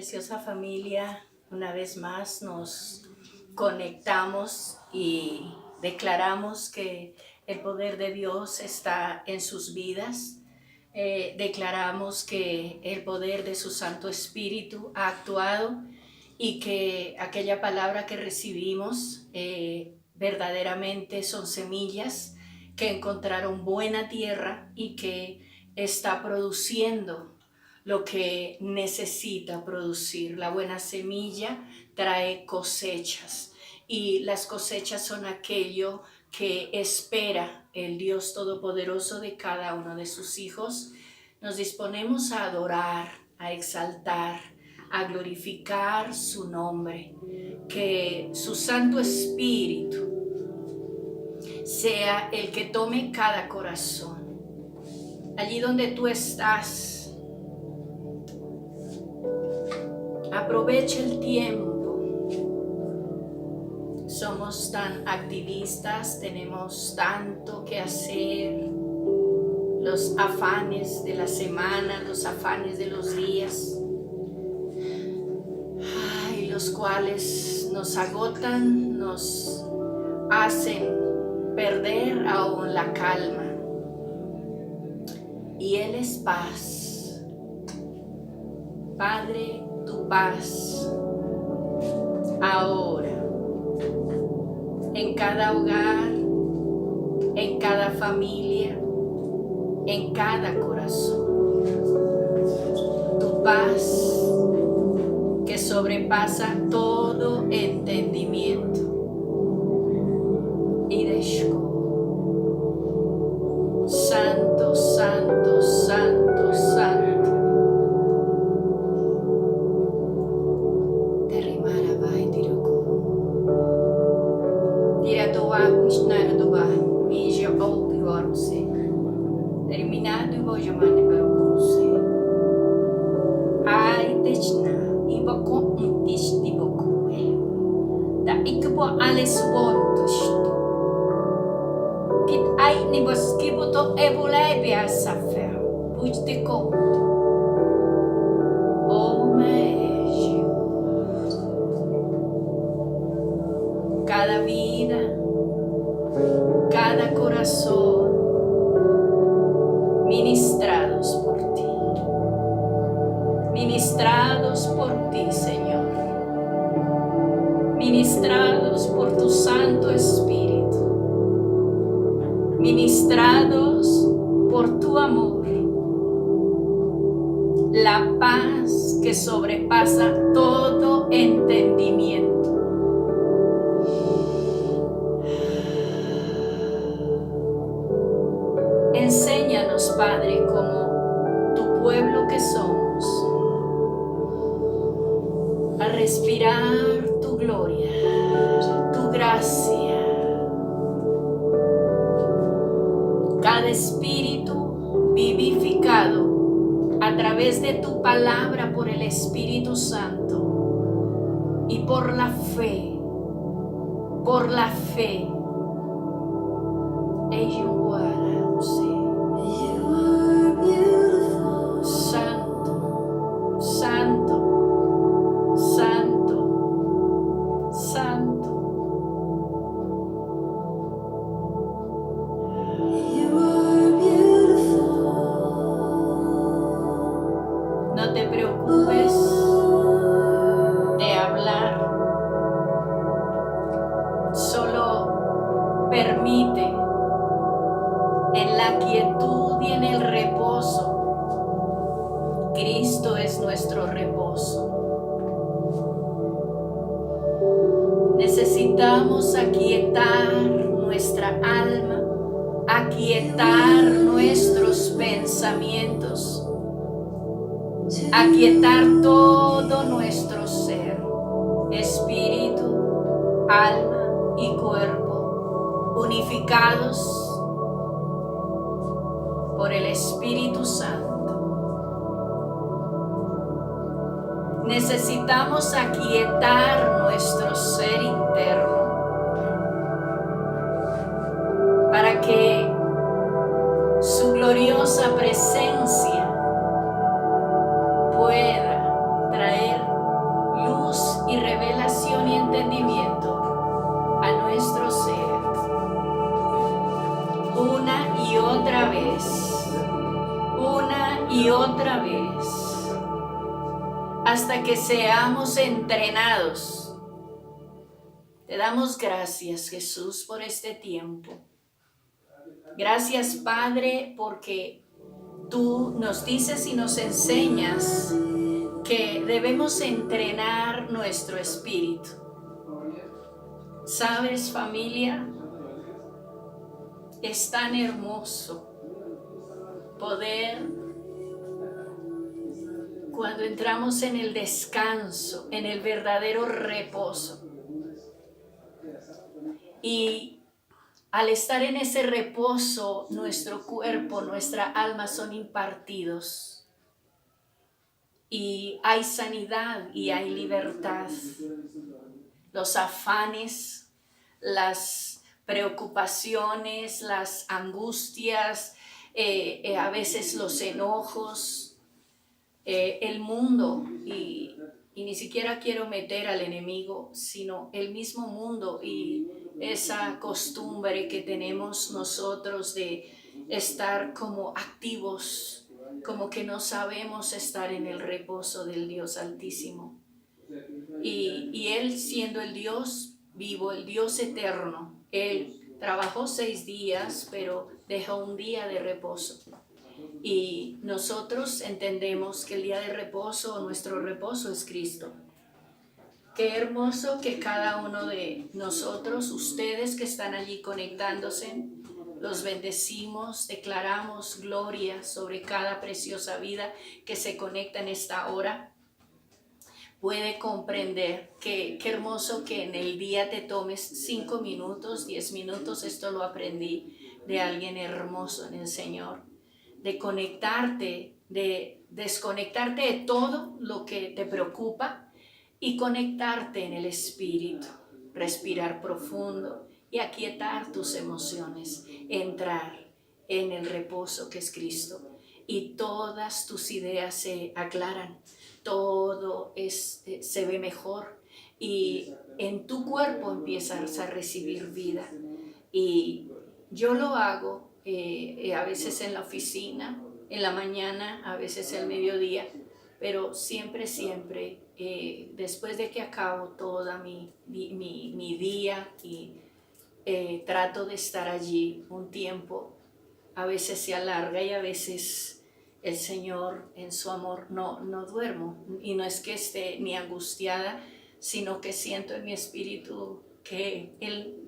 Preciosa familia, una vez más nos conectamos y declaramos que el poder de Dios está en sus vidas. Declaramos que el poder de su Santo Espíritu ha actuado y que aquella palabra que recibimos verdaderamente son semillas que encontraron buena tierra y que está produciendo lo que necesita producir. La buena semilla trae cosechas y las cosechas son aquello que espera el Dios Todopoderoso de cada uno de sus hijos. Nos disponemos a adorar, a exaltar, a glorificar su nombre, que su Santo Espíritu sea el que tome cada corazón. Allí donde tú estás, aprovecha el tiempo. Somos tan activistas, tenemos tanto que hacer. Los afanes de la semana, los afanes de los días, los cuales nos agotan, nos hacen perder aún la calma. Y Él es paz. Padre, tu paz ahora en cada hogar, en cada familia, en cada corazón. Tu paz que sobrepasa todo entendimiento. Santo, santo, santo, santo. Terminado bojamane barokuse. Ai techna ibako untish dibokue. Da ikbo alles bontoshto. Kit ai ni boskiboto ebulebe asafer. Pujdeko. Oh mejo. Cada vida, cada corazón ministrados por ti, Señor, ministrados por tu Santo Espíritu, ministrados por tu amor, la paz que sobrepasa todo entendimiento. Enséñanos, Padre, como tu pueblo que somos, a respirar tu gloria, tu gracia. Cada espíritu vivificado a través de tu palabra por el Espíritu Santo y por la fe, Santo, santo, santo, santo. No te preocupes de hablar, solo permite en la quietud y en el reposo. Cristo es nuestro reposo. Necesitamos aquietar nuestra alma, aquietar nuestros pensamientos, aquietar todo nuestro ser, espíritu, alma y cuerpo, unificados por el Espíritu Santo. Necesitamos aquietar nuestro ser interno para que su gloriosa presencia pueda traer vez, una y otra vez, hasta que seamos entrenados. Te damos gracias, Jesús, por este tiempo. Gracias, Padre, porque tú nos dices y nos enseñas que debemos entrenar nuestro espíritu. ¿Sabes, familia? Es tan hermoso poder, cuando entramos en el descanso, en el verdadero reposo. Y al estar en ese reposo, nuestro cuerpo, nuestra alma son impartidos. Y hay sanidad y hay libertad. Los afanes, las preocupaciones, las angustias, a veces los enojos, el mundo, y ni siquiera quiero meter al enemigo, sino el mismo mundo y esa costumbre que tenemos nosotros de estar como activos, como que no sabemos estar en el reposo del Dios Altísimo. Y Él, siendo el Dios vivo, el Dios eterno, Él trabajó 6 días, pero dejó un día de reposo. Y nosotros entendemos que el día de reposo, nuestro reposo es Cristo. Qué hermoso que cada uno de nosotros, ustedes que están allí conectándose, los bendecimos, declaramos gloria sobre cada preciosa vida que se conecta en esta hora. Puede comprender qué hermoso que en el día te tomes 5 minutos, 10 minutos, esto lo aprendí de alguien hermoso en el Señor, de conectarte, de desconectarte de todo lo que te preocupa y conectarte en el Espíritu, respirar profundo y aquietar tus emociones, entrar en el reposo que es Cristo y todas tus ideas se aclaran, todo se ve mejor y en tu cuerpo empiezas a recibir vida. Y yo lo hago a veces en la oficina, en la mañana, a veces al mediodía, pero siempre, después de que acabo toda mi día y trato de estar allí un tiempo, a veces se alarga y a veces el Señor en su amor no duermo, y no es que esté ni angustiada, sino que siento en mi espíritu que Él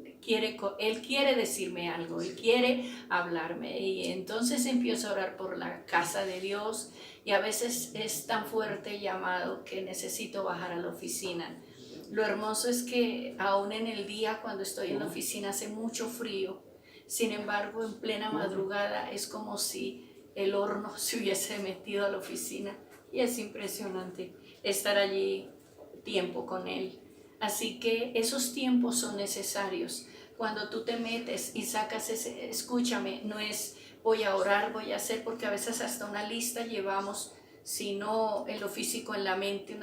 quiere decirme algo, Él quiere hablarme, y entonces empiezo a orar por la casa de Dios, y a veces es tan fuerte el llamado que necesito bajar a la oficina. Lo hermoso es que aún en el día, cuando estoy en la oficina, hace mucho frío. Sin embargo, en plena madrugada es como si el horno se hubiese metido a la oficina, y es impresionante estar allí tiempo con Él. Así que esos tiempos son necesarios. Cuando tú te metes y sacas escúchame, no es voy a orar, voy a hacer, porque a veces hasta una lista llevamos, sino en lo físico, en la mente,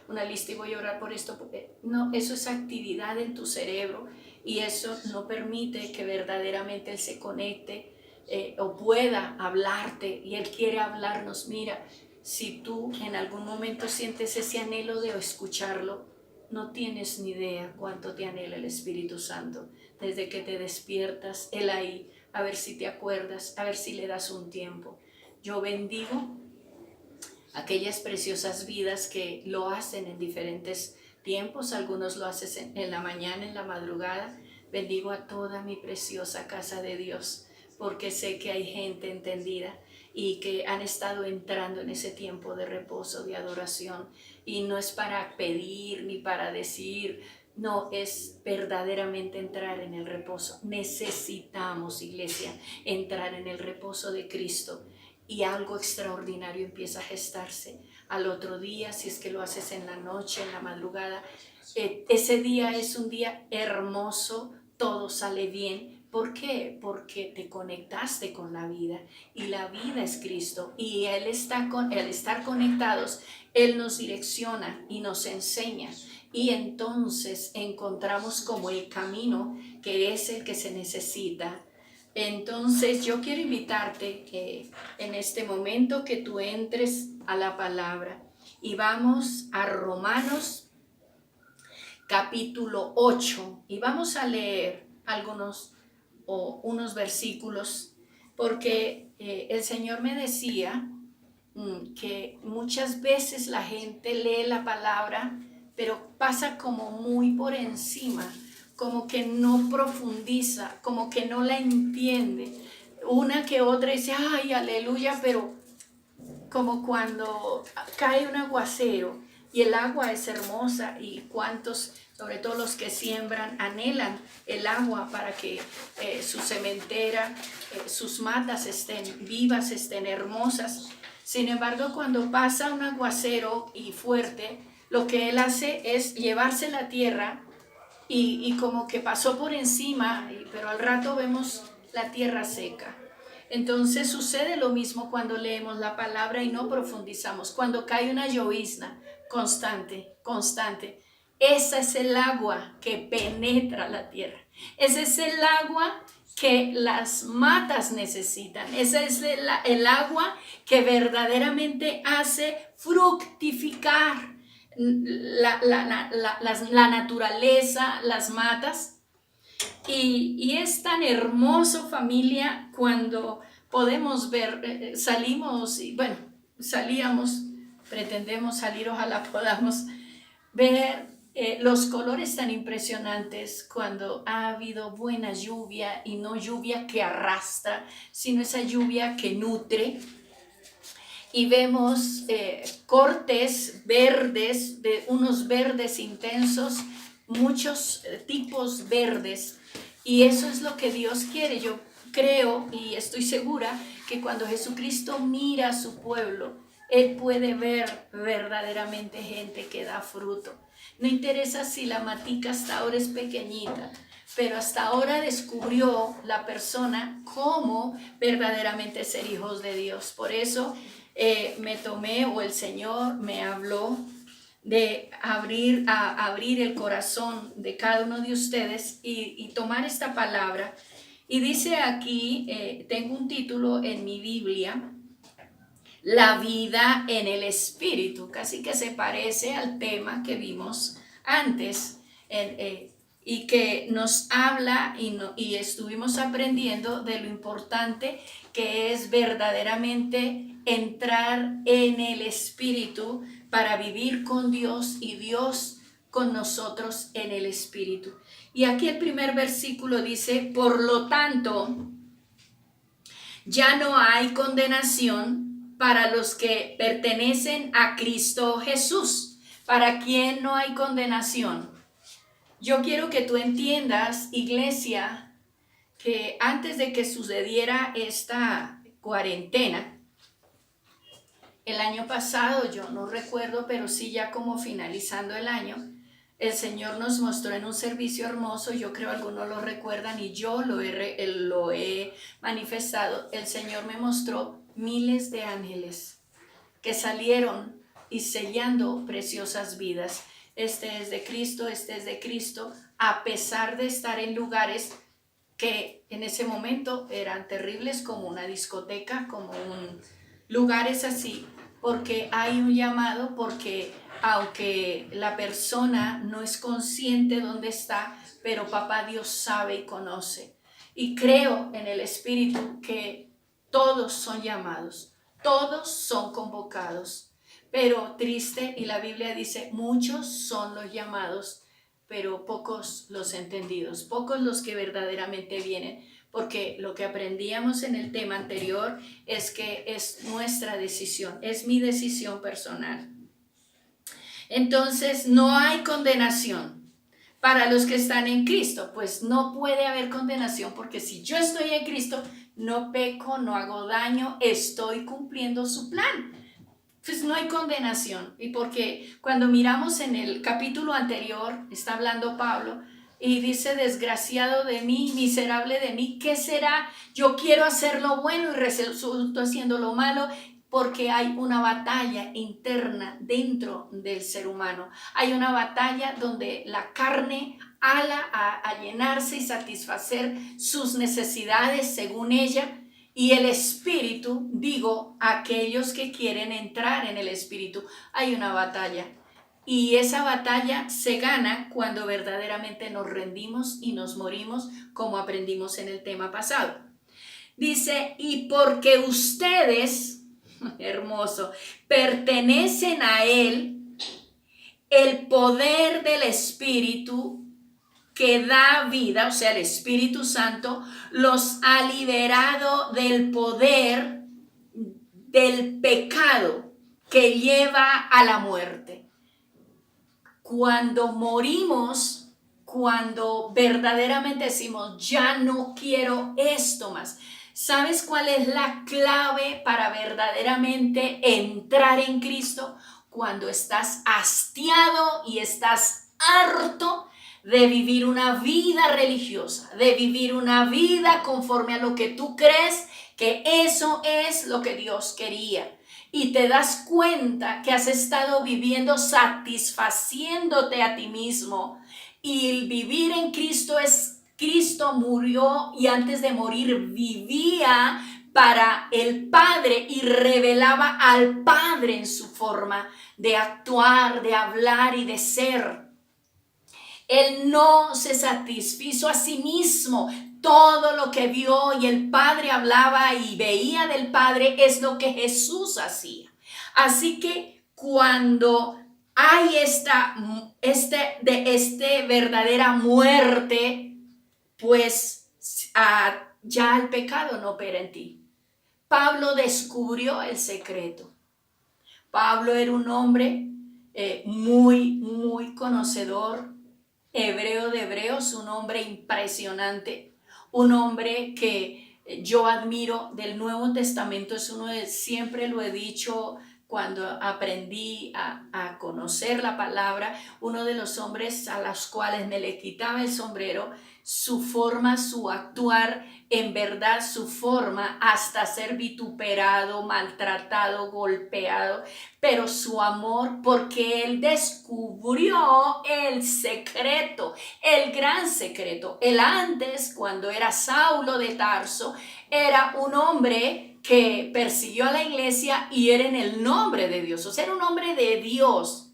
una lista, y voy a orar por esto. No, eso es actividad en tu cerebro, y eso no permite que verdaderamente Él se conecte o pueda hablarte, y Él quiere hablarnos. Mira, si tú en algún momento sientes ese anhelo de escucharlo, no tienes ni idea cuánto te anhela el Espíritu Santo. Desde que te despiertas, Él ahí, a ver si te acuerdas, a ver si le das un tiempo. Yo bendigo aquellas preciosas vidas que lo hacen en diferentes tiempos. Algunos lo hacen en la mañana, en la madrugada. Bendigo a toda mi preciosa casa de Dios, porque sé que hay gente entendida y que han estado entrando en ese tiempo de reposo, de adoración. Y no es para pedir ni para decir, no, es verdaderamente entrar en el reposo. Necesitamos, iglesia, entrar en el reposo de Cristo, y algo extraordinario empieza a gestarse. Al otro día, si es que lo haces en la noche, en la madrugada, ese día es un día hermoso, todo sale bien. ¿Por qué? Porque te conectaste con la vida, y la vida es Cristo, y al estar conectados, Él nos direcciona y nos enseña, y entonces encontramos como el camino que es el que se necesita Entonces yo quiero invitarte que en este momento que tú entres a la palabra y vamos a Romanos capítulo 8 y vamos a leer unos versículos porque el Señor me decía que muchas veces la gente lee la palabra, pero pasa como muy por encima, como que no profundiza, como que no la entiende. Una que otra dice, ay, aleluya, pero como cuando cae un aguacero y el agua es hermosa y cuantos, sobre todo los que siembran, anhelan el agua para que su sementera, sus matas estén vivas, estén hermosas. Sin embargo, cuando pasa un aguacero y fuerte, lo que él hace es llevarse la tierra y como que pasó por encima, pero al rato vemos la tierra seca. Entonces sucede lo mismo cuando leemos la palabra y no profundizamos. Cuando cae una llovizna constante, constante, esa es el agua que penetra la tierra. Ese es el agua que las matas necesitan. Ese es el agua que verdaderamente hace fructificar la naturaleza, las matas. Y es tan hermoso, familia, cuando podemos ver, salimos, y bueno, salíamos, pretendemos salir, ojalá podamos ver los colores tan impresionantes cuando ha habido buena lluvia y no lluvia que arrastra, sino esa lluvia que nutre. Y vemos cortes verdes, de unos verdes intensos, muchos tipos verdes. Y eso es lo que Dios quiere. Yo creo y estoy segura que cuando Jesucristo mira a su pueblo, Él puede ver verdaderamente gente que da fruto. No interesa si la matica hasta ahora es pequeñita, pero hasta ahora descubrió la persona cómo verdaderamente ser hijos de Dios. Por eso me tomé, o el Señor me habló de abrir el corazón de cada uno de ustedes y tomar esta palabra. Y dice aquí, tengo un título en mi Biblia, La vida en el Espíritu, casi que se parece al tema que vimos antes, y que nos habla y estuvimos aprendiendo de lo importante que es verdaderamente entrar en el Espíritu para vivir con Dios y Dios con nosotros en el Espíritu. Y aquí el primer versículo dice, por lo tanto, ya no hay condenación para los que pertenecen a Cristo Jesús. ¿Para quién no hay condenación? Yo quiero que tú entiendas, iglesia, que antes de que sucediera esta cuarentena, el año pasado, yo no recuerdo, pero sí ya como finalizando el año, el Señor nos mostró en un servicio hermoso, yo creo algunos lo recuerdan y yo lo he manifestado. El Señor me mostró miles de ángeles que salieron y sellando preciosas vidas. Este es de Cristo, a pesar de estar en lugares que en ese momento eran terribles, como una discoteca, lugares así, porque hay un llamado, porque aunque la persona no es consciente dónde está, pero papá Dios sabe y conoce. Y creo en el Espíritu que todos son llamados, todos son convocados, pero triste, y la Biblia dice, muchos son los llamados, pero pocos los entendidos, pocos los que verdaderamente vienen, porque lo que aprendíamos en el tema anterior es que es nuestra decisión, es mi decisión personal. Entonces, no hay condenación para los que están en Cristo, pues no puede haber condenación, porque si yo estoy en Cristo, no peco, no hago daño, estoy cumpliendo su plan. Pues no hay condenación. Y porque cuando miramos en el capítulo anterior, está hablando Pablo y dice, desgraciado de mí, miserable de mí, ¿qué será? Yo quiero hacer lo bueno y resulto haciendo lo malo. porque hay una batalla interna dentro del ser humano. Hay una batalla donde la carne ala a llenarse y satisfacer sus necesidades según ella, y el espíritu, digo, aquellos que quieren entrar en el espíritu, hay una batalla. Y esa batalla se gana cuando verdaderamente nos rendimos y nos morimos, como aprendimos en el tema pasado. Dice, y porque ustedes, hermoso, pertenecen a Él, el poder del Espíritu que da vida, o sea, el Espíritu Santo, los ha liberado del poder del pecado que lleva a la muerte. Cuando morimos, cuando verdaderamente decimos, ya no quiero esto más. ¿Sabes cuál es la clave para verdaderamente entrar en Cristo? Cuando estás hastiado y estás harto de vivir una vida religiosa, de vivir una vida conforme a lo que tú crees que eso es lo que Dios quería. Y te das cuenta que has estado viviendo satisfaciéndote a ti mismo. Y el vivir en Cristo es, Cristo murió y antes de morir vivía para el Padre y revelaba al Padre en su forma de actuar, de hablar y de ser. Él no se satisfizo a sí mismo. Todo lo que vio y el Padre hablaba y veía del Padre es lo que Jesús hacía. Así que cuando hay esta verdadera muerte, pues ya el pecado no opera en ti. Pablo descubrió el secreto. Pablo era un hombre muy conocedor, hebreo de hebreos, un hombre impresionante, un hombre que yo admiro del Nuevo Testamento. Es uno de, siempre lo he dicho cuando aprendí a conocer la palabra, uno de los hombres a los cuales me le quitaba el sombrero, su forma, su actuar, en verdad su forma, hasta ser vituperado, maltratado, golpeado, pero su amor, porque él descubrió el secreto, el gran secreto. Él antes, cuando era Saulo de Tarso, era un hombre que persiguió a la iglesia y era en el nombre de Dios. O sea, era un hombre de Dios.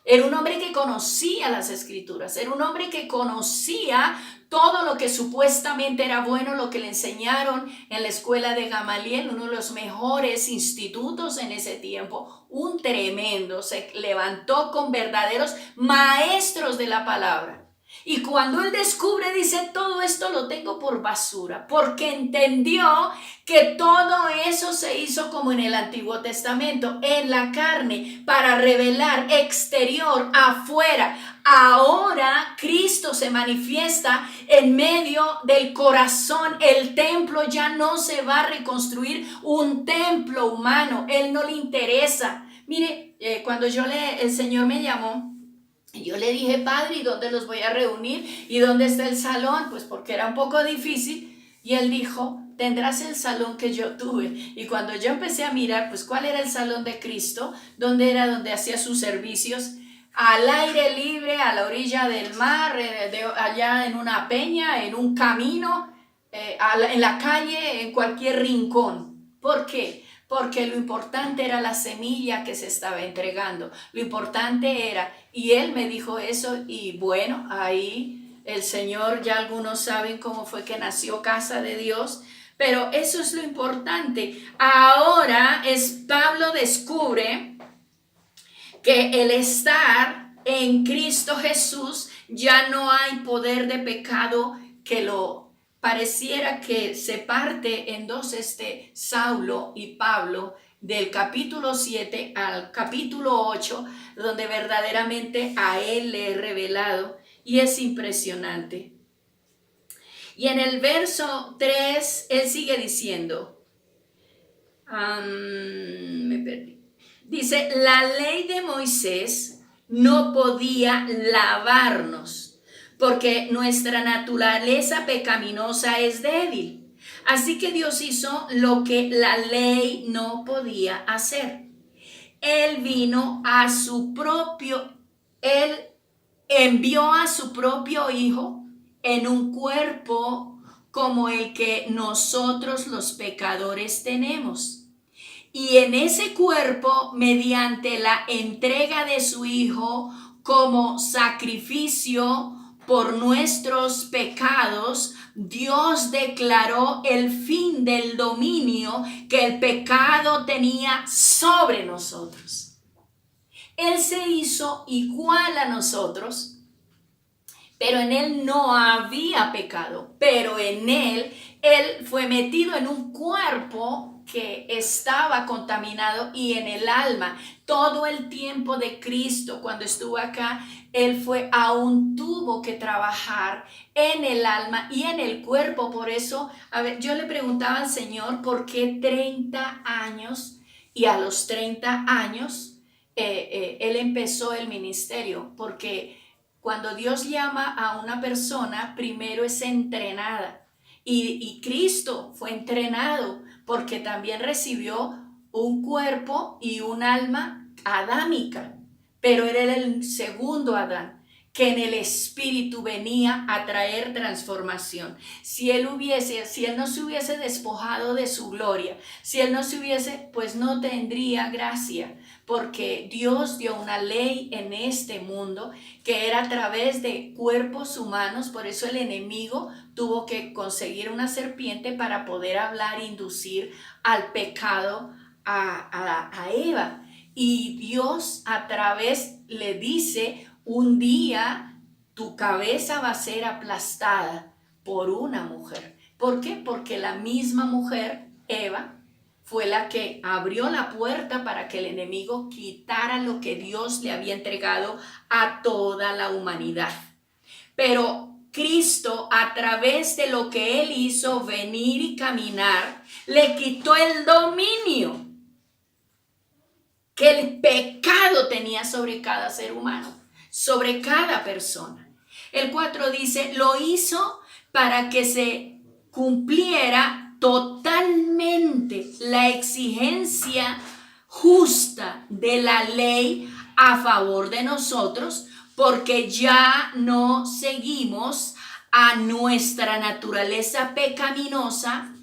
Era un hombre que conocía las escrituras. Era un hombre que conocía todo lo que supuestamente era bueno, lo que le enseñaron en la escuela de Gamaliel, uno de los mejores institutos en ese tiempo, un tremendo, se levantó con verdaderos maestros de la palabra. Y cuando él descubre, dice, todo esto lo tengo por basura, porque entendió que todo eso se hizo como en el Antiguo Testamento, en la carne, para revelar exterior, afuera. Ahora Cristo se manifiesta en medio del corazón. El templo ya no se va a reconstruir un templo humano. Él no le interesa. Mire, cuando el Señor me llamó, yo le dije, Padre, ¿y dónde los voy a reunir? ¿Y dónde está el salón? Pues porque era un poco difícil. Y él dijo, tendrás el salón que yo tuve. Y cuando yo empecé a mirar, pues cuál era el salón de Cristo, dónde era donde hacía sus servicios, al aire libre, a la orilla del mar, allá en una peña, en un camino, en la calle, en cualquier rincón. ¿Por qué? Porque lo importante era la semilla que se estaba entregando. Lo importante era, y él me dijo eso, y bueno, ahí el Señor, ya algunos saben cómo fue que nació Casa de Dios, pero eso es lo importante. Ahora Pablo descubre que el estar en Cristo Jesús, ya no hay poder de pecado que lo pareciera que se parte en dos Saulo y Pablo, del capítulo 7 al capítulo 8, donde verdaderamente a él le he revelado, y es impresionante. Y en el verso 3, él sigue diciendo, me perdí. Dice, la ley de Moisés no podía lavarnos, porque nuestra naturaleza pecaminosa es débil. Así que Dios hizo lo que la ley no podía hacer. Él vino a su propio, Él envió a su propio Hijo en un cuerpo como el que nosotros los pecadores tenemos. Y en ese cuerpo, mediante la entrega de su Hijo como sacrificio por nuestros pecados, Dios declaró el fin del dominio que el pecado tenía sobre nosotros. Él se hizo igual a nosotros, pero en Él no había pecado, pero en Él fue metido en un cuerpo que estaba contaminado y en el alma. Todo el tiempo de Cristo, cuando estuvo acá, Él aún tuvo que trabajar en el alma y en el cuerpo. Por eso, yo le preguntaba al Señor, ¿por qué 30 años? Y a los 30 años, Él empezó el ministerio, porque cuando Dios llama a una persona, primero es entrenada. Y Cristo fue entrenado porque también recibió un cuerpo y un alma adámica. Pero era el segundo Adán, que en el espíritu venía a traer transformación. Si él no se hubiese despojado de su gloria, si él no se hubiese, pues no tendría gracia, porque Dios dio una ley en este mundo que era a través de cuerpos humanos. Por eso el enemigo tuvo que conseguir una serpiente para poder hablar e inducir al pecado a Eva. Y Dios a través le dice: un día tu cabeza va a ser aplastada por una mujer. ¿Por qué? Porque la misma mujer, Eva, fue la que abrió la puerta para que el enemigo quitara lo que Dios le había entregado a toda la humanidad. Pero Cristo, a través de lo que Él hizo, venir y caminar, le quitó el dominio que el pecado tenía sobre cada ser humano, sobre cada persona. El 4 dice: lo hizo para que se cumpliera totalmente la exigencia justa de la ley a favor de nosotros, porque ya no seguimos a nuestra naturaleza pecaminosa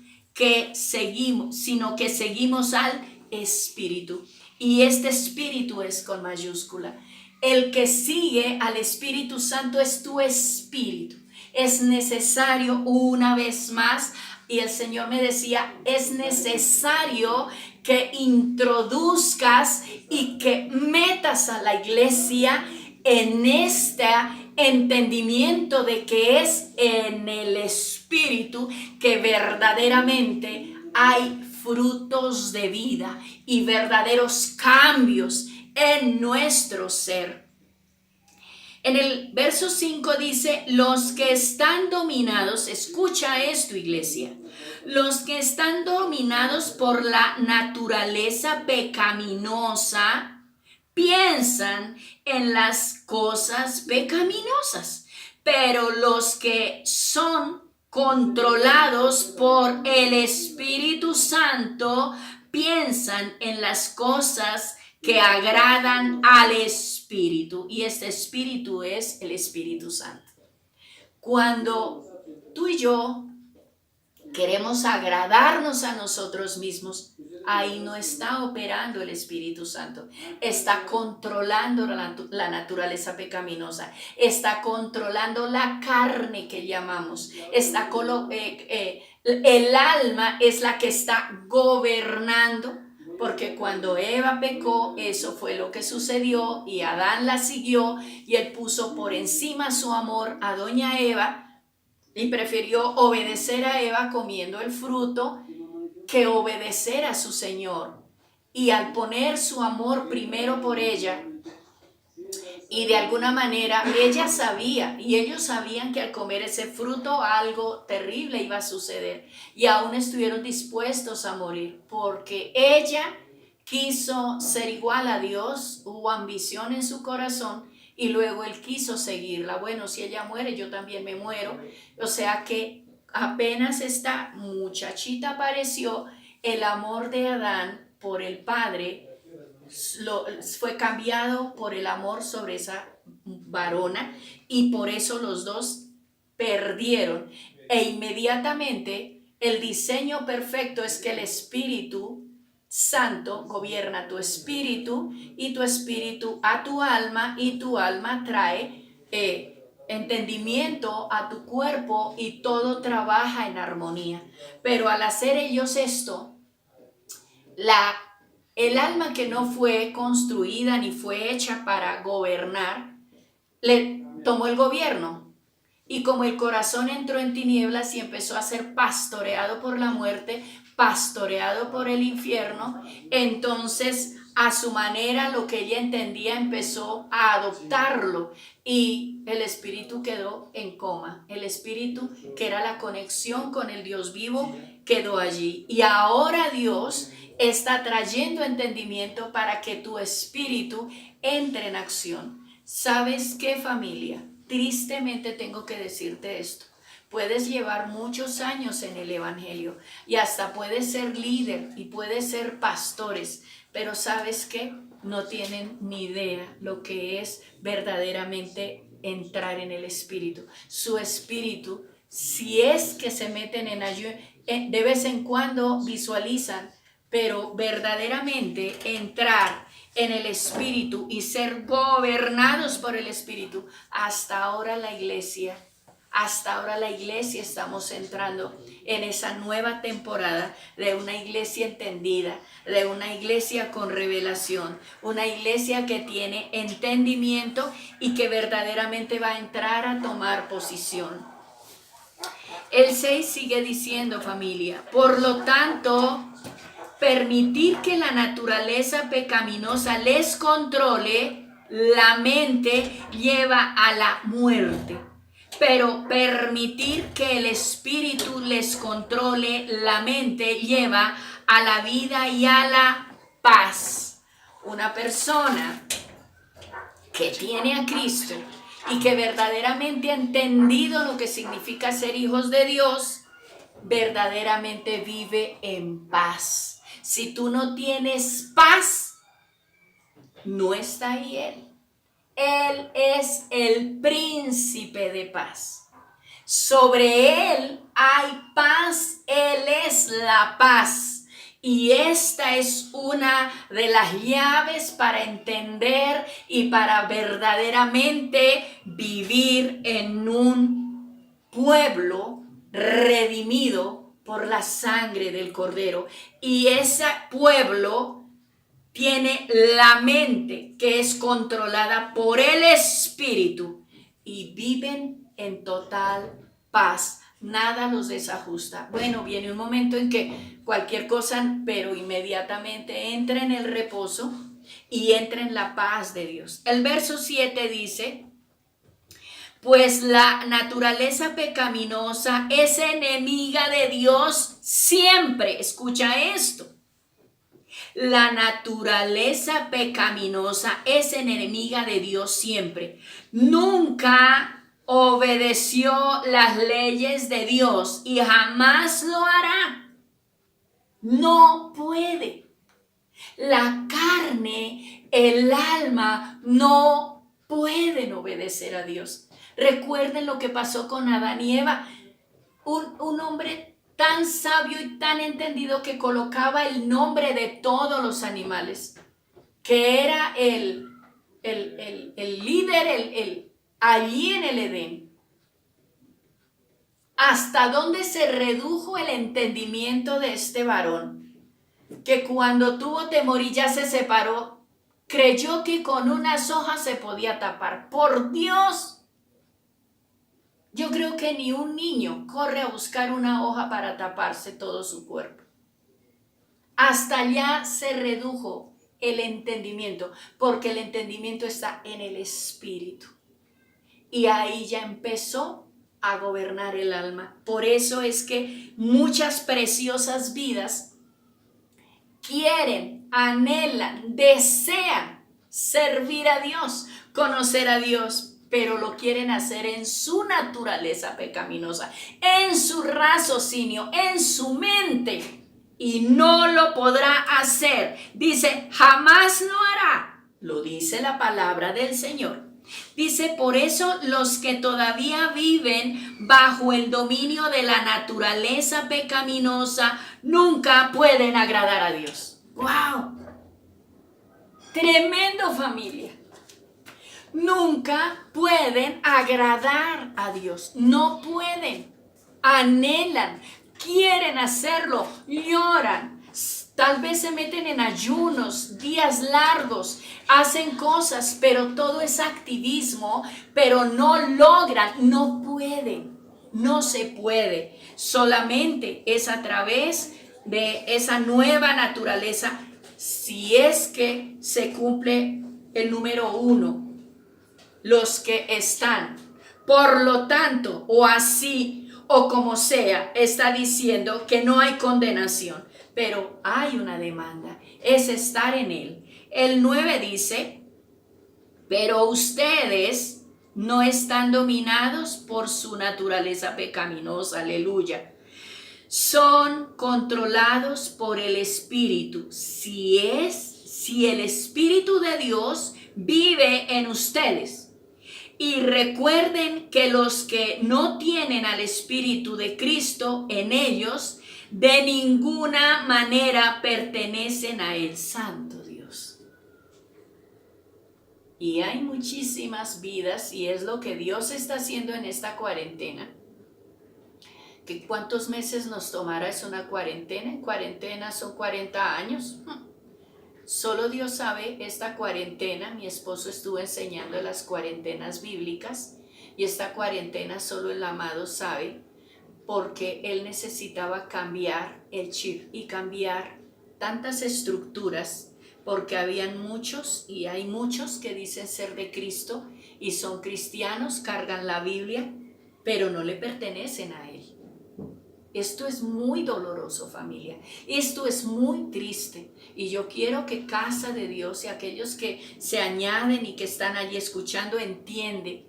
sino que seguimos al Espíritu. Y este Espíritu es con mayúscula. El que sigue al Espíritu Santo es tu espíritu. Es necesario, una vez más, y el Señor me decía, es necesario que introduzcas y que metas a la iglesia en este entendimiento de que es en el Espíritu que verdaderamente hay frutos de vida y verdaderos cambios en nuestro ser. En el verso 5 dice: los que están dominados, escucha esto, iglesia, los que están dominados por la naturaleza pecaminosa piensan en las cosas pecaminosas, pero los que son controlados por el Espíritu Santo piensan en las cosas que agradan al Espíritu, y este Espíritu es el Espíritu Santo. Cuando tú y yo queremos agradarnos a nosotros mismos, ahí no está operando el Espíritu Santo. Está controlando la naturaleza pecaminosa. Está controlando la carne que llamamos. El alma es la que está gobernando. Porque cuando Eva pecó, eso fue lo que sucedió, y Adán la siguió, y él puso por encima su amor a doña Eva, y prefirió obedecer a Eva comiendo el fruto que obedecer a su Señor. Y al poner su amor primero por ella, y de alguna manera ella sabía, y ellos sabían que al comer ese fruto algo terrible iba a suceder, y aún estuvieron dispuestos a morir, porque ella quiso ser igual a Dios, hubo ambición en su corazón, y luego él quiso seguirla. Bueno, si ella muere, yo también me muero. O sea que apenas esta muchachita apareció, el amor de Adán por el Padre fue cambiado por el amor sobre esa varona, y por eso los dos perdieron. E inmediatamente el diseño perfecto es que el Espíritu Santo gobierna tu espíritu, y tu espíritu a tu alma, y tu alma trae entendimiento a tu cuerpo, y todo trabaja en armonía. Pero al hacer ellos esto, el alma que no fue construida ni fue hecha para gobernar, le tomó el gobierno. Y como el corazón entró en tinieblas y empezó a ser pastoreado por la muerte, pastoreado por el infierno, entonces a su manera, lo que ella entendía, empezó a adoptarlo, y el espíritu quedó en coma. El espíritu, que era la conexión con el Dios vivo, quedó allí. Y ahora Dios está trayendo entendimiento para que tu espíritu entre en acción. ¿Sabes qué, familia? Tristemente tengo que decirte esto. Puedes llevar muchos años en el evangelio y hasta puedes ser líder y puedes ser pastores, pero ¿sabes qué? No tienen ni idea lo que es verdaderamente entrar en el espíritu. Su espíritu, si es que se meten en ayuno, de vez en cuando visualizan, pero verdaderamente entrar en el espíritu y ser gobernados por el espíritu. Hasta ahora la iglesia estamos entrando en esa nueva temporada de una iglesia entendida, de una iglesia con revelación, una iglesia que tiene entendimiento y que verdaderamente va a entrar a tomar posición. El 6 sigue diciendo, familia, por lo tanto, permitir que la naturaleza pecaminosa les controle la mente lleva a la muerte, pero permitir que el espíritu les controle la mente lleva a la vida y a la paz. Una persona que tiene a Cristo y que verdaderamente ha entendido lo que significa ser hijos de Dios, verdaderamente vive en paz. Si tú no tienes paz, no está ahí Él. Él es el príncipe de paz. Sobre Él hay paz. Él es la paz. Y esta es una de las llaves para entender y para verdaderamente vivir en un pueblo redimido por la sangre del Cordero. Y ese pueblo tiene la mente que es controlada por el Espíritu y viven en total paz. Nada los desajusta. Bueno, viene un momento en que cualquier cosa, pero inmediatamente entra en el reposo y entra en la paz de Dios. El verso 7 dice: pues la naturaleza pecaminosa es enemiga de Dios siempre. Escucha esto. La naturaleza pecaminosa es enemiga de Dios siempre. Nunca obedeció las leyes de Dios y jamás lo hará. No puede. La carne, el alma, no pueden obedecer a Dios. Recuerden lo que pasó con Adán y Eva. Un hombre tan sabio y tan entendido que colocaba el nombre de todos los animales, que era el líder allí en el Edén. Hasta dónde se redujo el entendimiento de este varón, que cuando tuvo temor y ya se separó, creyó que con unas hojas se podía tapar. Por Dios, yo creo que ni un niño corre a buscar una hoja para taparse todo su cuerpo. Hasta allá se redujo el entendimiento, porque el entendimiento está en el espíritu. Y ahí ya empezó a gobernar el alma. Por eso es que muchas preciosas vidas quieren, anhelan, desean servir a Dios, conocer a Dios, pero lo quieren hacer en su naturaleza pecaminosa, en su raciocinio, en su mente, y no lo podrá hacer. Dice, jamás lo hará. Lo dice la palabra del Señor. Dice, por eso los que todavía viven bajo el dominio de la naturaleza pecaminosa nunca pueden agradar a Dios. ¡Wow! Tremendo, familia. Nunca pueden agradar a Dios. No pueden. Anhelan, quieren hacerlo, lloran. Tal vez se meten en ayunos, días largos, hacen cosas, pero todo es activismo, pero no logran, no pueden, no se puede. Solamente es a través de esa nueva naturaleza, si es que se cumple el número 1, los que están. Por lo tanto, o así, o como sea, está diciendo que no hay condenación. Pero hay una demanda, es estar en él. El 9 dice, pero ustedes no están dominados por su naturaleza pecaminosa, aleluya. Son controlados por el Espíritu. Si el Espíritu de Dios vive en ustedes. Y recuerden que los que no tienen al Espíritu de Cristo en ellos, de ninguna manera pertenecen a el Santo Dios. Y hay muchísimas vidas, y es lo que Dios está haciendo en esta cuarentena. ¿Que cuántos meses nos tomará es una cuarentena? En cuarentena son 40 años. Solo Dios sabe esta cuarentena. Mi esposo estuvo enseñando las cuarentenas bíblicas, y esta cuarentena solo el amado sabe, porque él necesitaba cambiar el chip y cambiar tantas estructuras, porque habían muchos y hay muchos que dicen ser de Cristo y son cristianos, cargan la Biblia, pero no le pertenecen a él. Esto es muy doloroso, familia. Esto es muy triste. Y yo quiero que Casa de Dios y aquellos que se añaden y que están allí escuchando entiende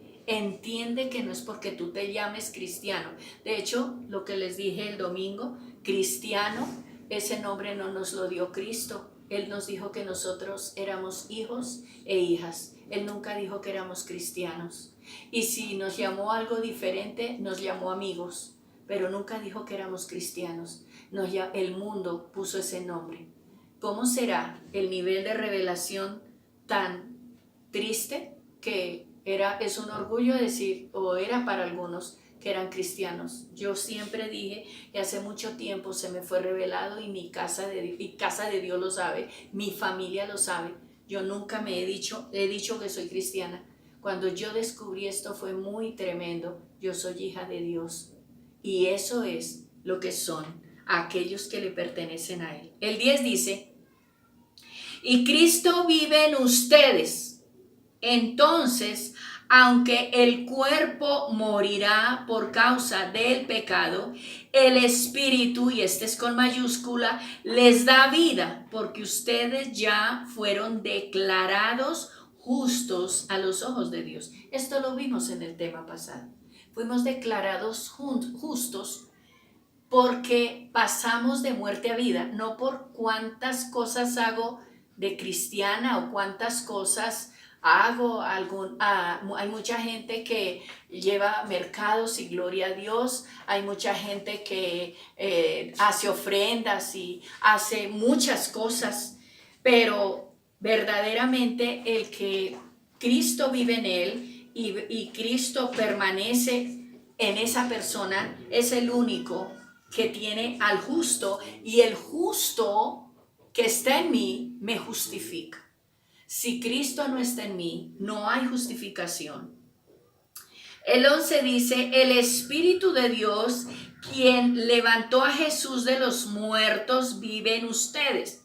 que no es porque tú te llames cristiano. De hecho, lo que les dije el domingo, cristiano, ese nombre no nos lo dio Cristo. Él nos dijo que nosotros éramos hijos e hijas. Él nunca dijo que éramos cristianos. Y si nos llamó algo diferente, nos llamó amigos, pero nunca dijo que éramos cristianos. El mundo puso ese nombre. ¿Cómo será el nivel de revelación tan triste que es un orgullo decir, o era para algunos, que eran cristianos? Yo siempre dije, y hace mucho tiempo se me fue revelado, y Casa de Dios lo sabe, mi familia lo sabe. Yo nunca he dicho que soy cristiana. Cuando yo descubrí esto fue muy tremendo. Yo soy hija de Dios. Y eso es lo que son aquellos que le pertenecen a Él. El 10 dice, y Cristo vive en ustedes. Entonces, aunque el cuerpo morirá por causa del pecado, el Espíritu, y este es con mayúscula, les da vida, porque ustedes ya fueron declarados justos a los ojos de Dios. Esto lo vimos en el tema pasado. Fuimos declarados justos porque pasamos de muerte a vida, no por cuántas cosas hago de cristiana o cuántas cosas hago. Hay mucha gente que lleva mercados y gloria a Dios. Hay mucha gente que hace ofrendas y hace muchas cosas, pero verdaderamente el que Cristo vive en él y Cristo permanece en esa persona es el único que tiene al justo, y el justo que está en mí me justifica. Si Cristo no está en mí, no hay justificación. El 11 dice, el Espíritu de Dios, quien levantó a Jesús de los muertos, vive en ustedes.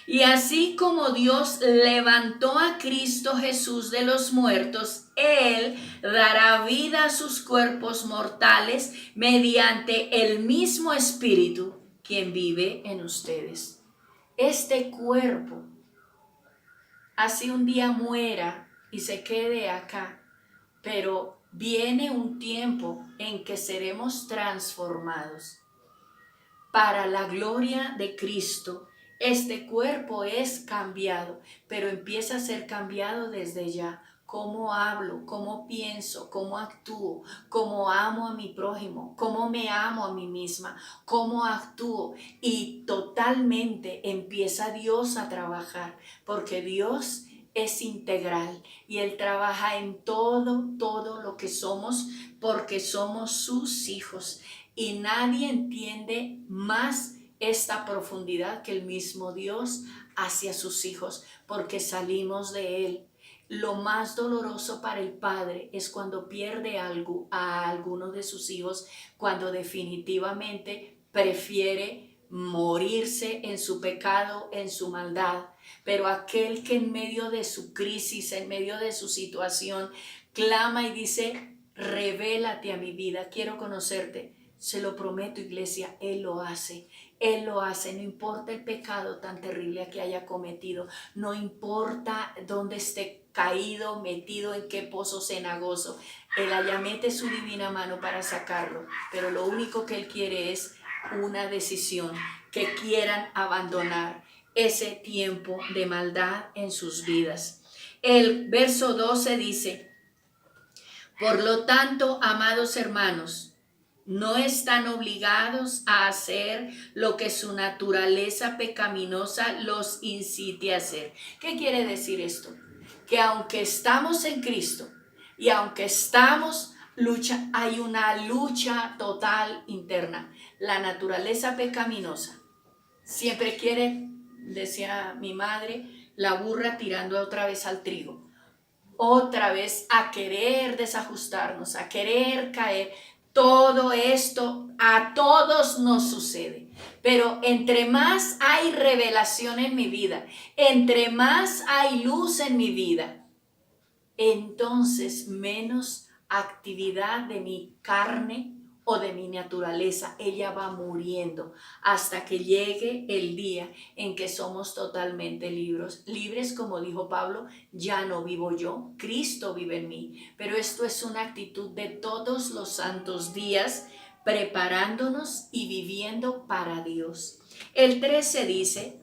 Y así como Dios levantó a Cristo Jesús de los muertos, Él dará vida a sus cuerpos mortales mediante el mismo Espíritu, quien vive en ustedes. Este cuerpo, así un día muera y se quede acá, pero viene un tiempo en que seremos transformados para la gloria de Cristo. Este cuerpo es cambiado, pero empieza a ser cambiado desde ya. Cómo hablo, cómo pienso, cómo actúo, cómo amo a mi prójimo, cómo me amo a mí misma, cómo actúo. Y totalmente empieza Dios a trabajar, porque Dios es integral y Él trabaja en todo lo que somos, porque somos sus hijos. Y nadie entiende más esta profundidad que el mismo Dios hacia sus hijos, porque salimos de Él. Lo más doloroso para el padre es cuando pierde algo a alguno de sus hijos, cuando definitivamente prefiere morirse en su pecado, en su maldad. Pero aquel que en medio de su crisis, en medio de su situación, clama y dice: revélate a mi vida, quiero conocerte. Se lo prometo, iglesia, Él lo hace. Él lo hace, no importa el pecado tan terrible que haya cometido, no importa dónde esté caído, metido, en qué pozo cenagoso. Él allá mete su divina mano para sacarlo, pero lo único que Él quiere es una decisión, que quieran abandonar ese tiempo de maldad en sus vidas. El verso 12 dice: por lo tanto, amados hermanos, no están obligados a hacer lo que su naturaleza pecaminosa los incite a hacer. ¿Qué quiere decir esto? Que aunque estamos en Cristo y aunque estamos hay una lucha total interna. La naturaleza pecaminosa siempre quiere, decía mi madre, la burra tirando otra vez al trigo. Otra vez a querer desajustarnos, a querer caer. Todo esto a todos nos sucede, pero entre más hay revelación en mi vida, entre más hay luz en mi vida, entonces menos actividad de mi carne o de mi naturaleza, ella va muriendo hasta que llegue el día en que somos totalmente libres, como dijo Pablo: ya no vivo yo, Cristo vive en mí. Pero esto es una actitud de todos los santos días, preparándonos y viviendo para Dios. El 13 dice: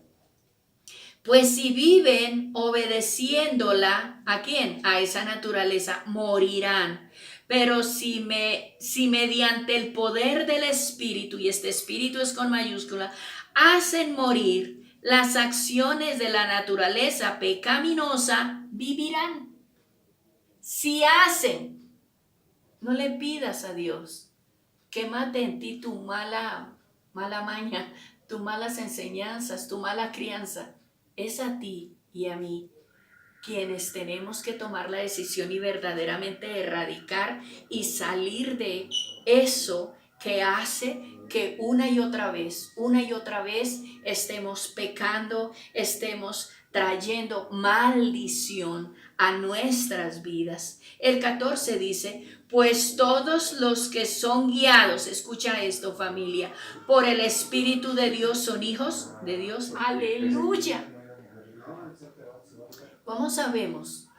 pues si viven obedeciéndola, ¿a quién? A esa naturaleza, morirán. Pero si mediante el poder del Espíritu, y este Espíritu es con mayúscula, hacen morir las acciones de la naturaleza pecaminosa, vivirán. Si hacen, no le pidas a Dios que mate en ti tu mala maña, tus malas enseñanzas, tu mala crianza. Es a ti y a mí quienes tenemos que tomar la decisión y verdaderamente erradicar y salir de eso que hace que una y otra vez estemos pecando, estemos trayendo maldición a nuestras vidas. El 14 dice: pues todos los que son guiados, escucha esto, familia, por el Espíritu de Dios son hijos de Dios. Aleluya. ¿Cómo sabemos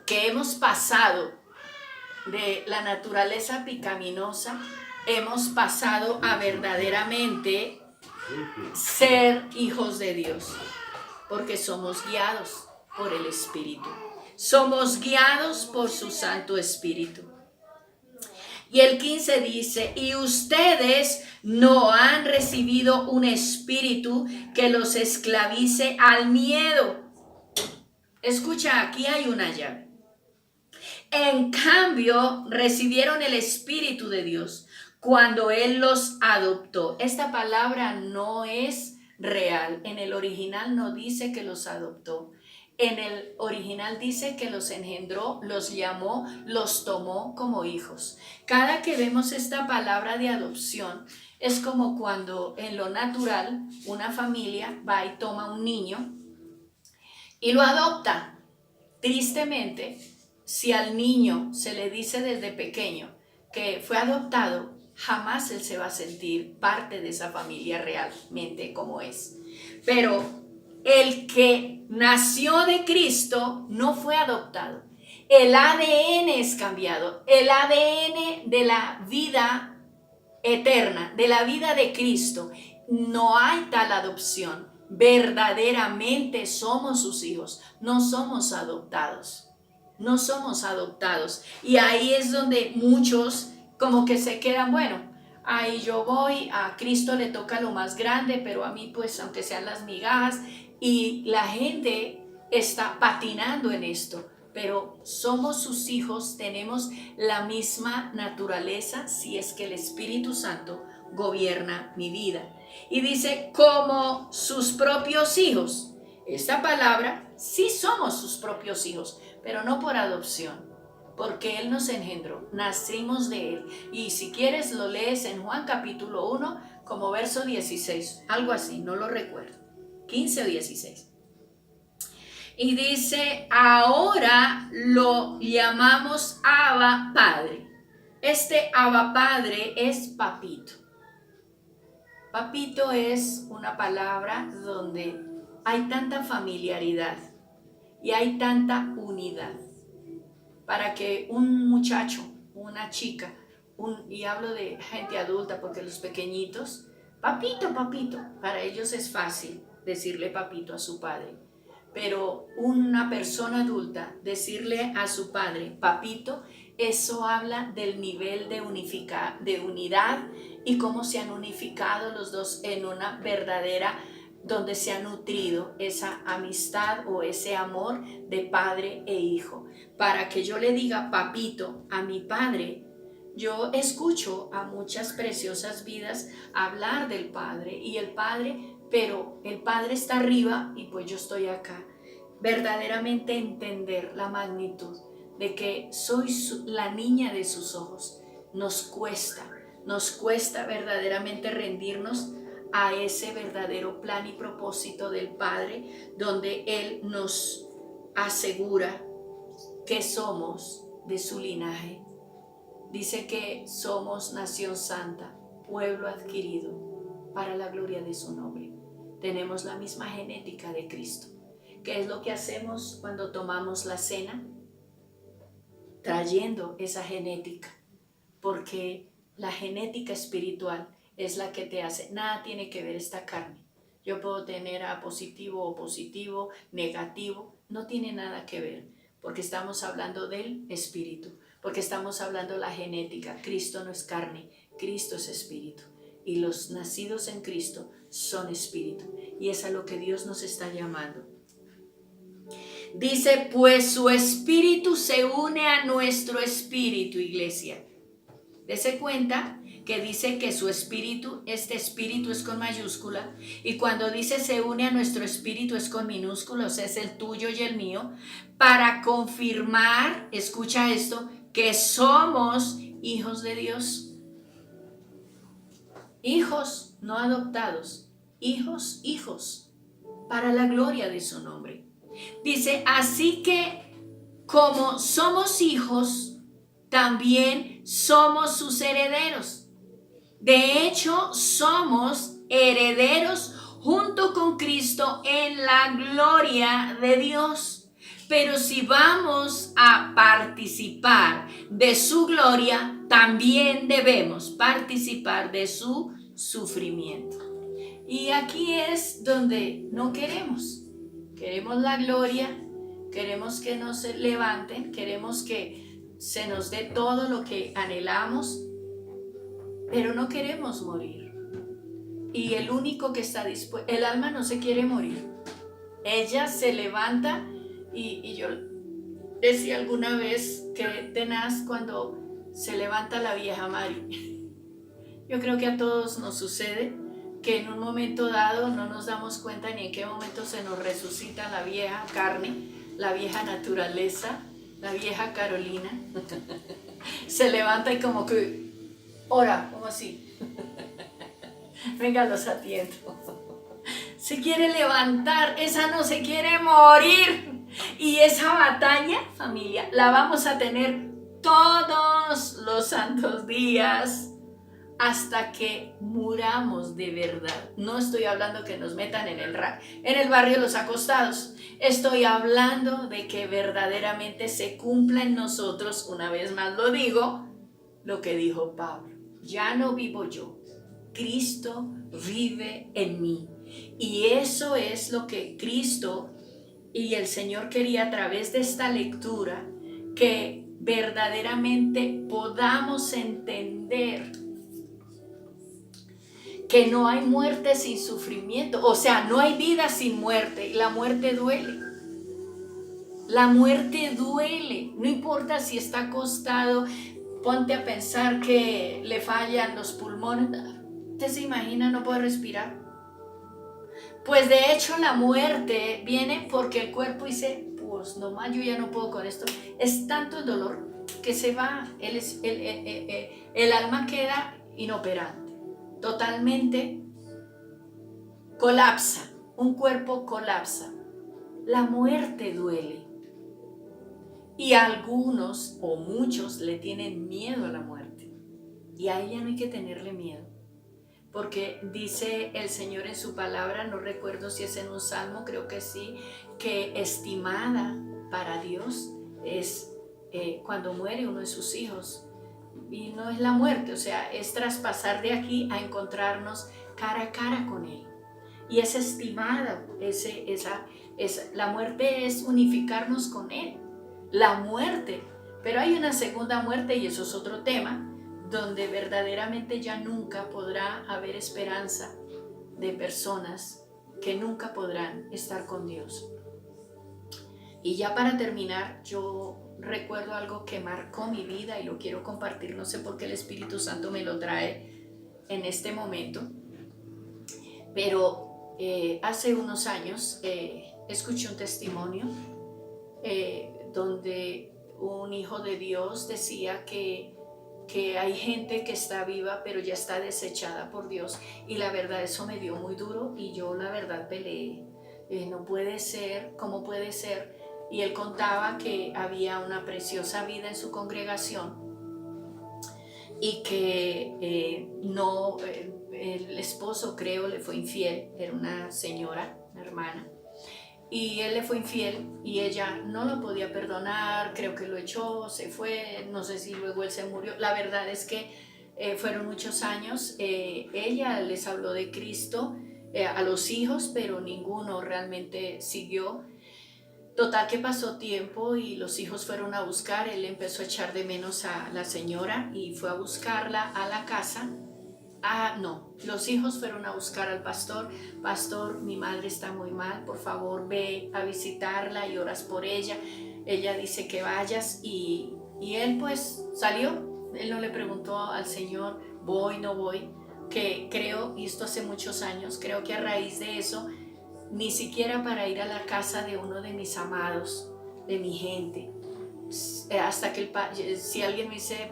que hemos pasado de la naturaleza pecaminosa, hemos pasado a verdaderamente ser hijos de Dios? Porque somos guiados por el Espíritu. Somos guiados por su Santo Espíritu. Y el 15 dice: y ustedes no han recibido un espíritu que los esclavice al miedo. Escucha, aquí hay una llave. En cambio, recibieron el Espíritu de Dios cuando Él los adoptó. Esta palabra no es real. En el original no dice que los adoptó. En el original dice que los engendró, los llamó, los tomó como hijos. Cada que vemos esta palabra de adopción, es como cuando en lo natural una familia va y toma un niño y lo adopta. Tristemente, si al niño se le dice desde pequeño que fue adoptado, jamás él se va a sentir parte de esa familia realmente como es. Pero el que nació de Cristo no fue adoptado. el ADN es cambiado, el ADN de la vida eterna, de la vida de Cristo. No hay tal adopción. Verdaderamente somos sus hijos, no somos adoptados. No somos adoptados. Y ahí es donde muchos como que se quedan, bueno, ahí yo voy, a Cristo le toca lo más grande, pero a mí pues aunque sean las migajas, y la gente está patinando en esto. Pero somos sus hijos, tenemos la misma naturaleza si es que el Espíritu Santo gobierna mi vida. Y dice, como sus propios hijos. Esta palabra, sí somos sus propios hijos, pero no por adopción, porque Él nos engendró, nacimos de Él. Y si quieres lo lees en Juan capítulo 1 como verso 16, algo así, no lo recuerdo, 15 o 16. Y dice, ahora lo llamamos Abba Padre. Este Abba Padre es papito. Papito es una palabra donde hay tanta familiaridad y hay tanta unidad. Para que un muchacho, una chica, y hablo de gente adulta porque los pequeñitos, papito, papito, para ellos es fácil decirle papito a su padre. Pero una persona adulta decirle a su padre papito, eso habla del nivel de unidad y cómo se han unificado los dos en una verdadera, donde se ha nutrido esa amistad o ese amor de padre e hijo. Para que yo le diga papito a mi padre, yo escucho a muchas preciosas vidas hablar del Padre y el Padre, pero el Padre está arriba y pues yo estoy acá. Verdaderamente entender la magnitud de que soy la niña de sus ojos. Nos cuesta verdaderamente rendirnos a ese verdadero plan y propósito del Padre, donde Él nos asegura que somos de su linaje. Dice que somos nación santa, pueblo adquirido para la gloria de su nombre. Tenemos la misma genética de Cristo. ¿Qué es lo que hacemos cuando tomamos la cena? Trayendo esa genética, porque la genética espiritual es la que te hace. Nada tiene que ver esta carne. Yo puedo tener A positivo o positivo, negativo, no tiene nada que ver, porque estamos hablando del espíritu. Porque estamos hablando de la genética. Cristo no es carne, Cristo es espíritu. Y los nacidos en Cristo son espíritu. Y es a lo que Dios nos está llamando. Dice, pues su espíritu se une a nuestro espíritu, iglesia. Dese cuenta que dice que su espíritu, este espíritu es con mayúscula, y cuando dice se une a nuestro espíritu es con minúscula, o sea, es el tuyo y el mío, para confirmar, escucha esto, que somos hijos de Dios. Hijos, no adoptados, hijos, para la gloria de su nombre. Dice, así que como somos hijos, también somos sus herederos. De hecho, somos herederos junto con Cristo en la gloria de Dios. Pero si vamos a participar de su gloria, también debemos participar de su sufrimiento. Y aquí es donde no queremos. Queremos la gloria, queremos que nos levanten, queremos que se nos dé todo lo que anhelamos, pero no queremos morir. Y el único que está dispuesto, el alma no se quiere morir. Ella se levanta y yo decía alguna vez que tenaz cuando se levanta la vieja Mari. Yo creo que a todos nos sucede que en un momento dado no nos damos cuenta ni en qué momento se nos resucita la vieja carne, la vieja naturaleza, la vieja Carolina. Se levanta y como que ora, como así. Venga, los atiendo. Se quiere levantar, esa no se quiere morir. Y esa batalla, familia, la vamos a tener todos los santos días hasta que muramos de verdad. No estoy hablando que nos metan en el barrio los acostados. Estoy hablando de que verdaderamente se cumpla en nosotros, una vez más lo digo, lo que dijo Pablo. Ya no vivo yo, Cristo vive en mí. Y eso es lo que Cristo y el Señor quería a través de esta lectura, que verdaderamente podamos entender que no hay muerte sin sufrimiento, o sea, no hay vida sin muerte, y la muerte duele. La muerte duele, no importa si está acostado, ponte a pensar que le fallan los pulmones. ¿Usted se imagina no poder respirar? Pues de hecho la muerte viene porque el cuerpo dice, pues nomás yo ya no puedo con esto. Es tanto el dolor que se va, el alma queda inoperante, totalmente colapsa, un cuerpo colapsa. La muerte duele. Y algunos o muchos le tienen miedo a la muerte. Y a ella no hay que tenerle miedo. Porque dice el Señor en su palabra, no recuerdo si es en un salmo, creo que sí, que estimada para Dios es cuando muere uno de sus hijos. Y no es la muerte, o sea, es traspasar de aquí a encontrarnos cara a cara con Él. Y es estimada, la muerte es unificarnos con Él. La muerte, pero hay una segunda muerte y eso es otro tema, donde verdaderamente ya nunca podrá haber esperanza de personas que nunca podrán estar con Dios. Y ya para terminar, yo recuerdo algo que marcó mi vida y lo quiero compartir, no sé por qué el Espíritu Santo me lo trae en este momento, pero hace unos años escuché un testimonio donde un hijo de Dios decía que hay gente que está viva pero ya está desechada por Dios, y la verdad eso me dio muy duro y yo la verdad peleé. No puede ser, ¿cómo puede ser? Y él contaba que había una preciosa vida en su congregación y que el esposo creo le fue infiel, era una señora, una hermana, y él le fue infiel y ella no lo podía perdonar, creo que lo echó, se fue, no sé si luego él se murió. La verdad es que fueron muchos años. Ella les habló de Cristo a los hijos, pero ninguno realmente siguió. Total que pasó tiempo y los hijos fueron a buscar, él empezó a echar de menos a la señora y fue a buscarla a la casa. No, los hijos fueron a buscar al pastor. Pastor, mi madre está muy mal, por favor ve a visitarla y oras por ella. Ella dice que vayas y él pues salió. Él no le preguntó al Señor, voy, no voy, que creo, y esto hace muchos años, creo que a raíz de eso, ni siquiera para ir a la casa de uno de mis amados, de mi gente, hasta que si alguien me dice,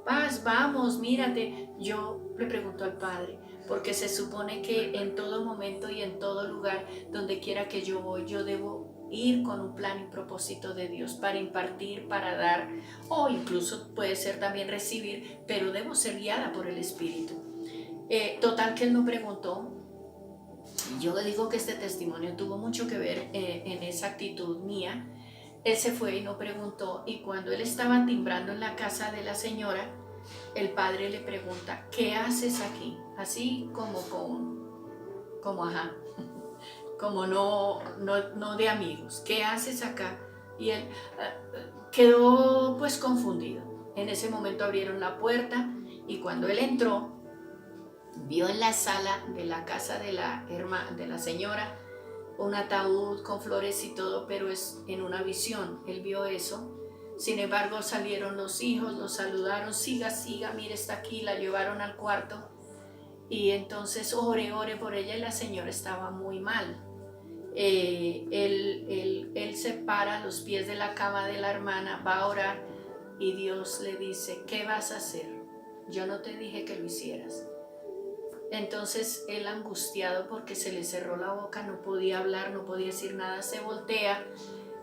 Paz, vamos, mírate, yo le pregunto al Padre, porque se supone que en todo momento y en todo lugar, donde quiera que yo voy, yo debo ir con un plan y propósito de Dios para impartir, para dar, o incluso puede ser también recibir, pero debo ser guiada por el Espíritu. Total que él no preguntó. Yo digo que este testimonio tuvo mucho que ver en esa actitud mía. Él se fue y no preguntó, y cuando él estaba timbrando en la casa de la señora, el padre le pregunta, ¿qué haces aquí? Así como no de amigos, ¿qué haces acá? Y él quedó pues confundido. En ese momento abrieron la puerta y cuando él entró, vio en la sala de la casa de la señora un ataúd con flores y todo, pero es en una visión, él vio eso. Sin embargo, salieron los hijos, los saludaron, siga, mire, está aquí, la llevaron al cuarto y entonces ore por ella y la señora estaba muy mal. Él se para a los pies de la cama de la hermana, va a orar y Dios le dice, ¿qué vas a hacer? Yo no te dije que lo hicieras. Entonces él, angustiado porque se le cerró la boca, no podía hablar, no podía decir nada, se voltea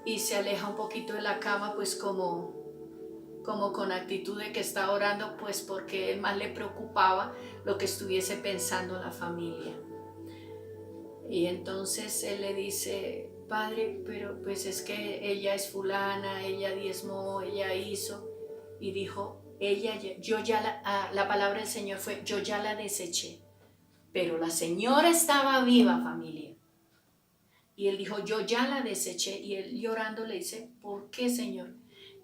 y se aleja un poquito de la cama, pues como como con actitud de que está orando, pues porque más le preocupaba lo que estuviese pensando la familia. Y entonces él le dice: padre, pero pues es que ella es fulana, ella diezmó, ella hizo. Y dijo: la palabra del Señor fue: yo ya la deseché. Pero la señora estaba viva, familia. Y él dijo: yo ya la deseché. Y él llorando le dice: ¿por qué, Señor?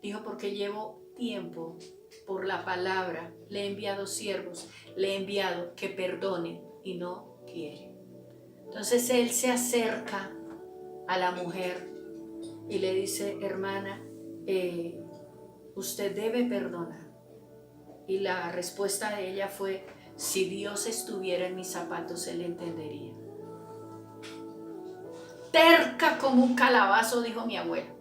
Dijo: porque llevo tiempo por la palabra, le he enviado siervos, le he enviado que perdone y no quiere. Entonces él se acerca a la mujer y le dice: hermana, usted debe perdonar. Y la respuesta de ella fue: si Dios estuviera en mis zapatos, él entendería. Terca como un calabazo, dijo mi abuelo.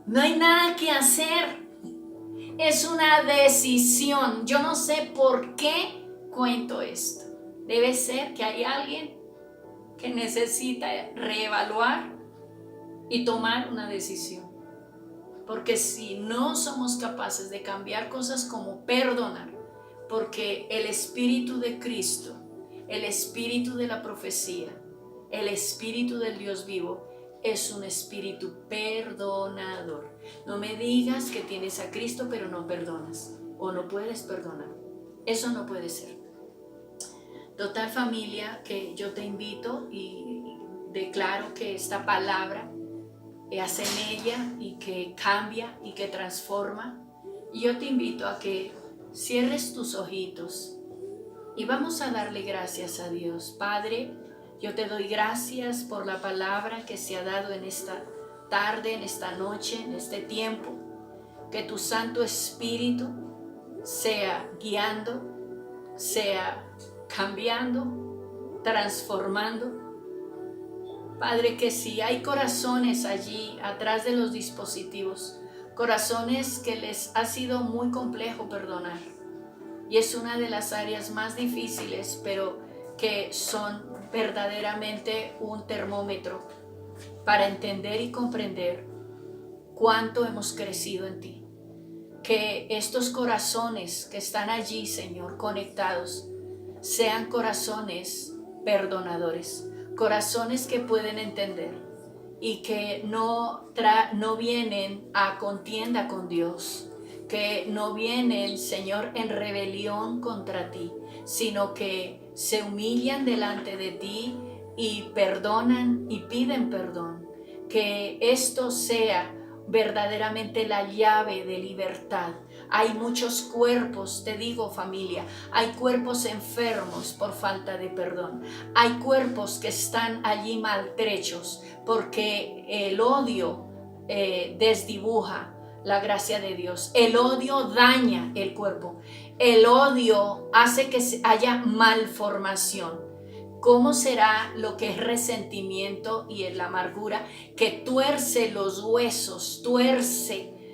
No hay nada que hacer. Es una decisión. Yo no sé por qué cuento esto. Debe ser que hay alguien que necesita reevaluar y tomar una decisión. Porque si no somos capaces de cambiar cosas como perdonar, porque el Espíritu de Cristo, el Espíritu de la profecía, el Espíritu del Dios vivo, es un espíritu perdonador. No me digas que tienes a Cristo pero no perdonas o no puedes perdonar. Eso no puede ser. Total, familia, que yo te invito y declaro que esta palabra hace en ella y que cambia y que transforma. Y yo te invito a que cierres tus ojitos y vamos a darle gracias a Dios. Padre, yo te doy gracias por la palabra que se ha dado en esta tarde, en esta noche, en este tiempo. Que tu Santo Espíritu sea guiando, sea cambiando, transformando. Padre, que si hay corazones allí atrás de los dispositivos, corazones que les ha sido muy complejo perdonar, y es una de las áreas más difíciles, pero que son verdaderamente un termómetro para entender y comprender cuánto hemos crecido en ti. Que estos corazones que están allí, Señor, conectados, sean corazones perdonadores, corazones que pueden entender y que no vienen a contienda con Dios, que no vienen, Señor, en rebelión contra ti, sino que se humillan delante de ti y perdonan y piden perdón. Que esto sea verdaderamente la llave de libertad. Hay muchos cuerpos, te digo, familia, hay cuerpos enfermos por falta de perdón. Hay cuerpos que están allí maltrechos porque el odio desdibuja la gracia de Dios. El odio daña el cuerpo. El odio hace que haya malformación. ¿Cómo será lo que es resentimiento y la amargura que tuerce los huesos,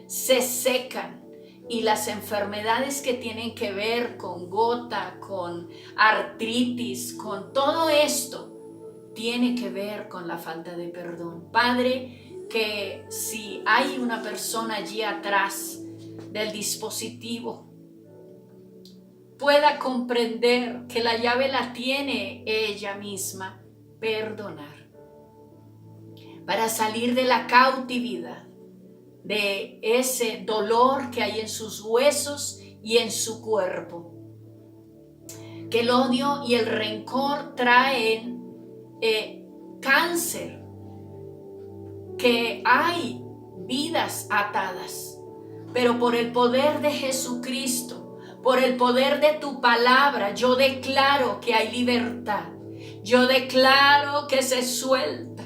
se secan? Y las enfermedades que tienen que ver con gota, con artritis, con todo esto, tiene que ver con la falta de perdón. Padre, que si hay una persona allí atrás del dispositivo, pueda comprender que la llave la tiene ella misma, perdonar, para salir de la cautividad, de ese dolor que hay en sus huesos y en su cuerpo. Que el odio y el rencor traen cáncer, que hay vidas atadas, pero por el poder de Jesucristo, por el poder de tu palabra, yo declaro que hay libertad. Yo declaro que se suelta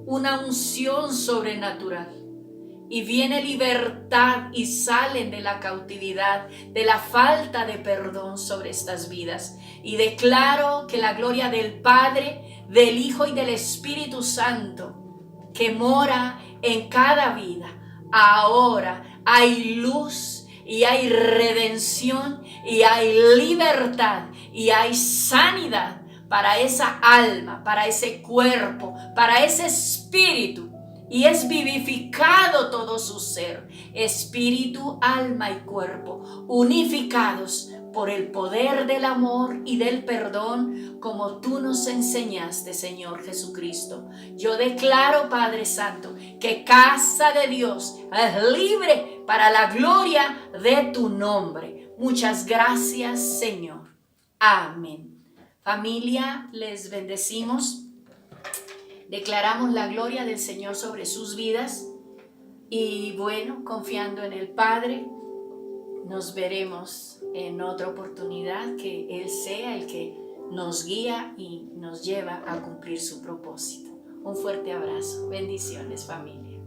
una unción sobrenatural y viene libertad y salen de la cautividad, de la falta de perdón sobre estas vidas. Y declaro que la gloria del Padre, del Hijo y del Espíritu Santo, que mora en cada vida, ahora hay luz y hay redención y hay libertad y hay sanidad para esa alma, para ese cuerpo, para ese espíritu y es vivificado todo su ser, espíritu, alma y cuerpo, unificados por el poder del amor y del perdón, como tú nos enseñaste, Señor Jesucristo. Yo declaro, Padre Santo, que casa de Dios es libre para la gloria de tu nombre. Muchas gracias, Señor. Amén. Familia, les bendecimos. Declaramos la gloria del Señor sobre sus vidas y bueno, confiando en el Padre, nos veremos en otra oportunidad, que Él sea el que nos guía y nos lleva a cumplir su propósito. Un fuerte abrazo. Bendiciones, familia.